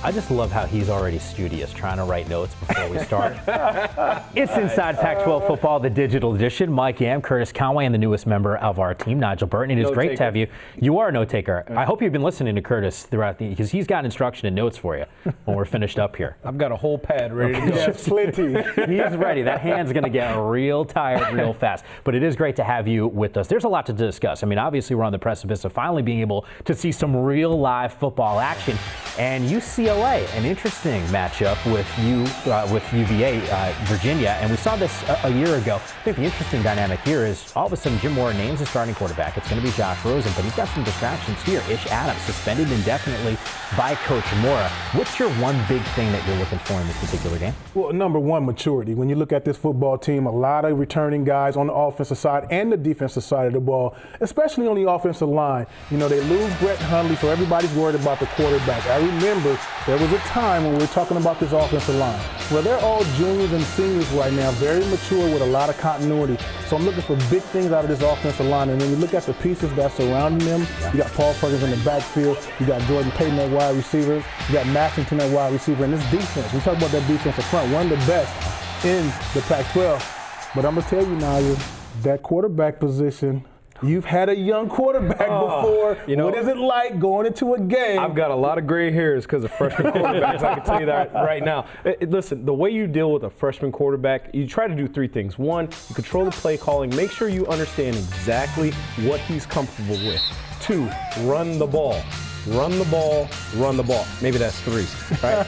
I just love how he's already studious, trying to write notes before we start. It's Inside Pac-12 Football, the digital edition. Mike Yam, Curtis Conway, and the newest member of our team, Nigel Burton. It is great to have you. You are a note-taker. I hope you've been listening to Curtis throughout because he's got instruction and notes for you when we're finished up here. I've got a whole pad ready to go. Yes, plenty. He's ready. That hand's going to get real tired real fast. But it is great to have you with us. There's a lot to discuss. I mean, obviously, we're on the precipice of finally being able to see some real live football action. And UCLA, an interesting matchup with UVA, Virginia. And we saw this a year ago. I think the interesting dynamic here is all of a sudden Jim Mora names a starting quarterback. It's going to be Josh Rosen, but he's got some distractions here. Ish Adams suspended indefinitely by Coach Mora. What's your one big thing that you're looking for in this particular game? Well, number one, maturity. When you look at this football team, a lot of returning guys on the offensive side and the defensive side of the ball, especially on the offensive line. You know, they lose Brett Hundley, so everybody's worried about the quarterback. I remember there was a time when we were talking about this offensive line. Well, they're all juniors and seniors right now, very mature with a lot of continuity. So I'm looking for big things out of this offensive line. And when you look at the pieces that surrounding them, you got Paul Perkins in the backfield, you got Jordan Payton at wide receiver, you got Massington at wide receiver, and this defense, we talk about that defensive front, one of the best in the Pac-12. But I'm going to tell you, Nigel, that quarterback position, you've had a young quarterback before. You know, what is it like going into a game? I've got a lot of gray hairs because of freshman quarterbacks. I can tell you that right now. Listen, the way you deal with a freshman quarterback, you try to do three things. One, you control the play calling. Make sure you understand exactly what he's comfortable with. Two, run the ball. Run the ball, run the ball. Maybe that's three, right?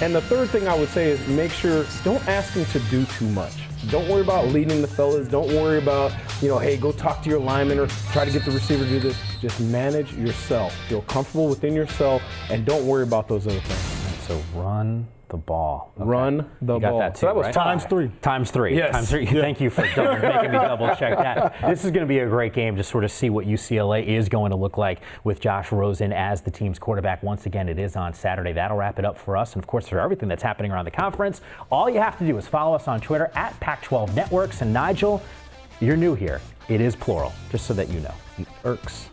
and the third thing I would say is make sure, don't ask him to do too much. Don't worry about leading the fellas. Don't worry about, hey, go talk to your lineman or try to get the receiver to do this. Just manage yourself. Feel comfortable within yourself and don't worry about those other things. So run the ball. Okay. Run the you got ball. That too, so that was right? times three. Times three. Yes. Times three. Yeah. Thank you for making me double check that. This is going to be a great game to sort of see what UCLA is going to look like with Josh Rosen as the team's quarterback. Once again, it is on Saturday. That'll wrap it up for us. And of course, for everything that's happening around the conference, all you have to do is follow us on Twitter at Pac-12 Networks. And Nigel, you're new here. It is plural, just so that you know. Irks.